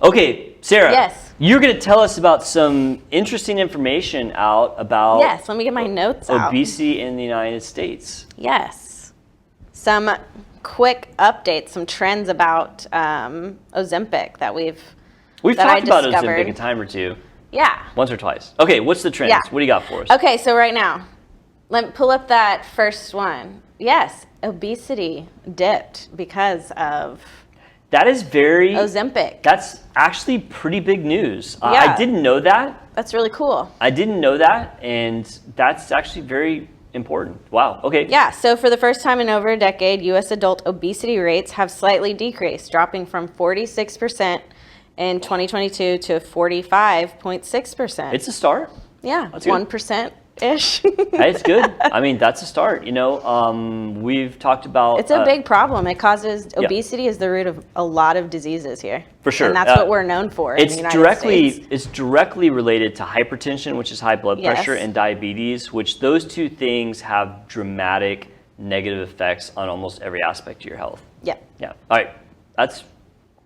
Okay, Sarah. Yes. You're going to tell us about some interesting information out about Yes, let me get my notes out. obesity in the United States. Yes. Some quick updates, some trends about Ozempic that We've that I talked about discovered. Ozempic a time or two. Yeah. Once or twice. Okay, what's the trends? Yeah. What do you got for us? Okay, so right now, let me pull up that first one. Yes, obesity dipped because of That is Ozempic. That's actually pretty big news. Yeah. I didn't know that. That's really cool. I didn't know that, and that's actually very important. Wow. Okay. Yeah, so for the first time in over a decade, U.S. adult obesity rates have slightly decreased, dropping from 46% in 2022 to 45.6%. It's a start. Yeah, That's good. 1%-ish. It's good. I mean, that's a start. You know, we've talked about. It's a big problem. It causes obesity is the root of a lot of diseases here. For sure. And that's what we're known for in the United States. It's directly related to hypertension, which is high blood pressure, and diabetes, which those two things have dramatic negative effects on almost every aspect of your health. Yeah. Yeah. All right.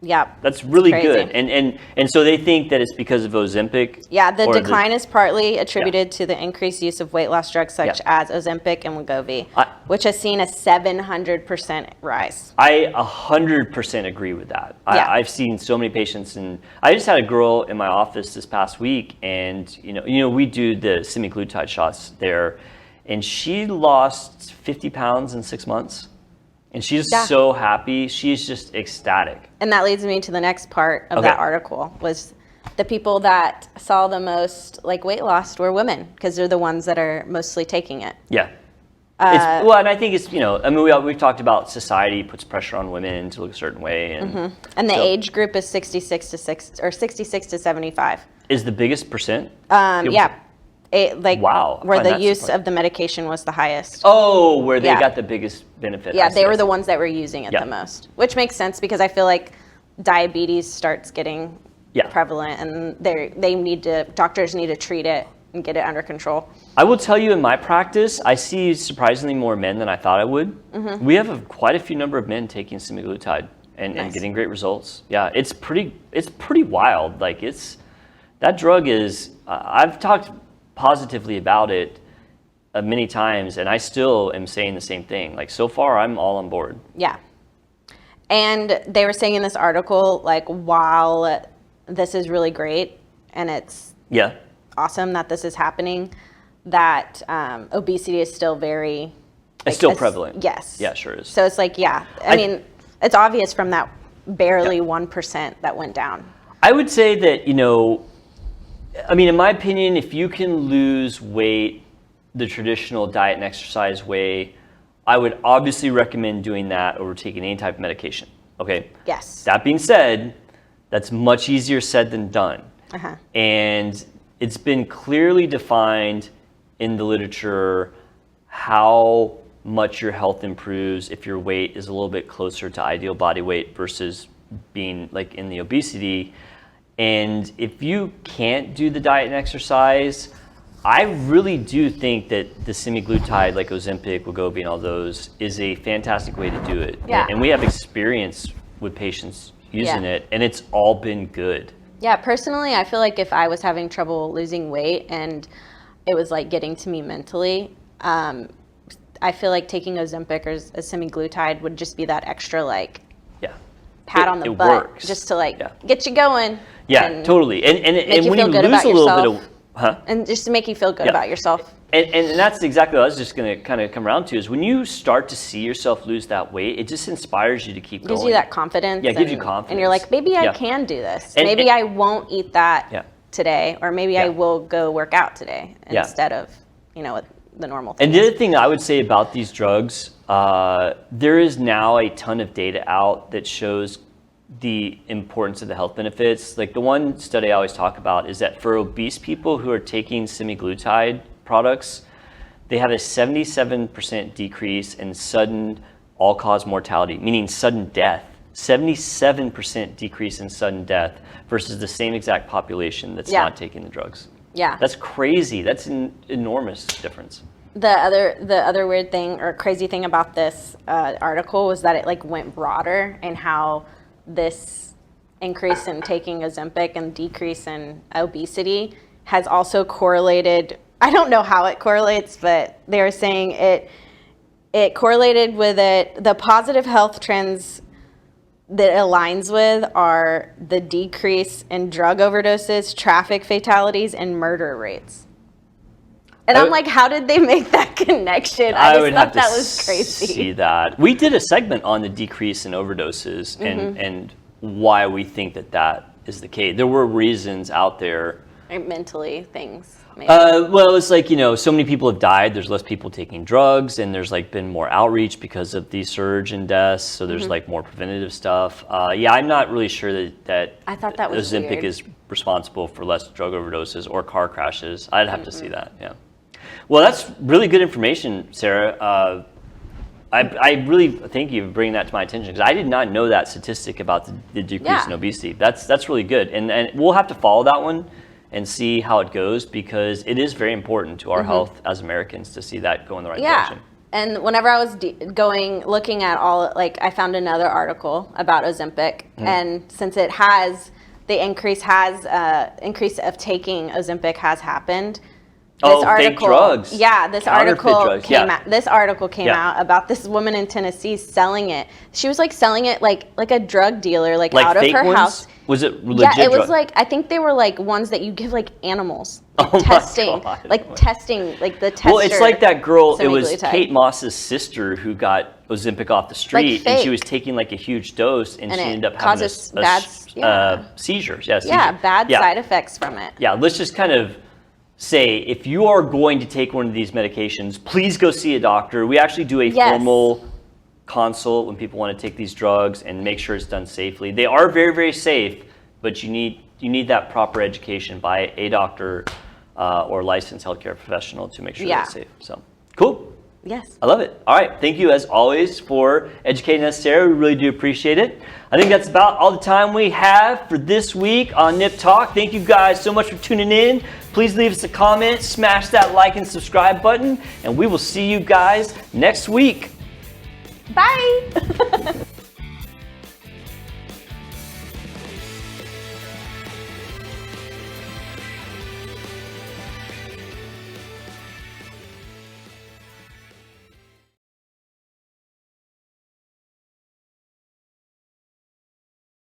Yeah. That's really crazy. good. And so they think that it's because of Ozempic. Yeah, the decline is partly attributed to the increased use of weight loss drugs such as Ozempic and Wegovy, which has seen a 700% rise. I 100% agree with that. I've seen so many patients, and I just had a girl in my office this past week, and you know we do the semaglutide shots there, and she lost 50 pounds in 6 months. And she's so happy. She's just ecstatic. And that leads me to the next part of that article was the people that saw the most weight loss were women because they're the ones that are mostly taking it. Yeah. And I think it's, we've talked about society puts pressure on women to look a certain way. And, and the age group is 66 to 75. Is the biggest percent? Yeah. Wow. Where the use of the medication was the highest. Oh, where they got the biggest benefit. Yeah, they were the ones that were using it the most, which makes sense because I feel like diabetes starts getting prevalent, and doctors need to treat it and get it under control. I will tell you, in my practice, I see surprisingly more men than I thought I would. We have quite a few number of men taking semaglutide and getting great results. Yeah, it's pretty wild. That drug is. I've talked positively about it many times, and I still am saying the same thing. So far, I'm all on board. Yeah. And they were saying in this article, while this is really great and it's awesome that this is happening, that obesity is still very... it's still prevalent. Yes. Yeah, sure is. So it's I mean, it's obvious from that barely 1% that went down. I would say that, in my opinion, if you can lose weight the traditional diet and exercise way, I would obviously recommend doing that over taking any type of medication. Okay? Yes. That being said, that's much easier said than done. And it's been clearly defined in the literature how much your health improves if your weight is a little bit closer to ideal body weight versus being in the obesity. And if you can't do the diet and exercise, I really do think that the semaglutide, like Ozempic, Wegovy, and all those, is a fantastic way to do it. Yeah. And we have experience with patients using it, and it's all been good. Yeah, personally, I feel like if I was having trouble losing weight and it was getting to me mentally, I feel like taking Ozempic or a semaglutide would just be that extra pat on the butt, works. just to get you going. Yeah, totally. And when you lose a little bit of, and just to make you feel good about yourself. And that's exactly what I was just going to kind of come around to, is when you start to see yourself lose that weight, it just inspires you to keep going. Gives you that confidence. Yeah, it gives you confidence. And you're like, maybe I can do this. Maybe I won't eat that today, or maybe I will go work out today instead of, the normal thing. And the other thing I would say about these drugs, there is now a ton of data out that shows the importance of the health benefits. The one study I always talk about is that for obese people who are taking semaglutide products, they have a 77% decrease in sudden all-cause mortality, meaning sudden death. 77% decrease in sudden death versus the same exact population that's not taking the drugs. Yeah. That's crazy. That's an enormous difference. The other weird thing or crazy thing about this article was that it went broader, and how this increase in taking Ozempic and decrease in obesity has also correlated. I don't know how it correlates, but they were saying it correlated with it. The positive health trends that it aligns with are the decrease in drug overdoses, traffic fatalities, and murder rates. And I'm like, how did they make that connection? I just thought that was crazy. See that. We did a segment on the decrease in overdoses and why we think that is the case. There were reasons out there. Mentally, things. Maybe. Well, it's like, so many people have died. There's less people taking drugs, and there's like been more outreach because of the surge in deaths. So there's like more preventative stuff. Yeah, I'm not really sure that I thought that was Ozempic weird. is responsible for less drug overdoses or car crashes. I'd have to see that. Yeah. Well, that's really good information, Sarah. I really thank you for bringing that to my attention, because I did not know that statistic about the decrease in obesity. That's really good, and we'll have to follow that one and see how it goes, because it is very important to our health as Americans to see that go in the right direction. And whenever I was looking at all, like, I found another article about Ozempic, and since it has the increase of taking Ozempic has happened. This article, fake drugs. Yeah, this Counterfeit article drugs. came out. This article came out about this woman in Tennessee selling it. She was like selling it like a drug dealer, like out of her house. Was it legit? Yeah, it was like, I think they were like ones that you give like animals. Like testing, testing, like the tester. Well, it's like that girl. It was semaglutide. Kate Moss's sister who got Ozempic off the street, and she was taking like a huge dose, and she ended up having seizures. Yeah, bad side effects from it. Yeah, let's just kind of say, if you are going to take one of these medications, please go see a doctor. We actually do a formal consult when people want to take these drugs and make sure it's done safely. They are very, very safe, but you need that proper education by a doctor or licensed healthcare professional to make sure it's safe. So, cool. Yes. I love it. All right. Thank you, as always, for educating us, Sarah. We really do appreciate it. I think that's about all the time we have for this week on Nip Talk. Thank you guys so much for tuning in. Please leave us a comment, smash that like and subscribe button, and we will see you guys next week. Bye.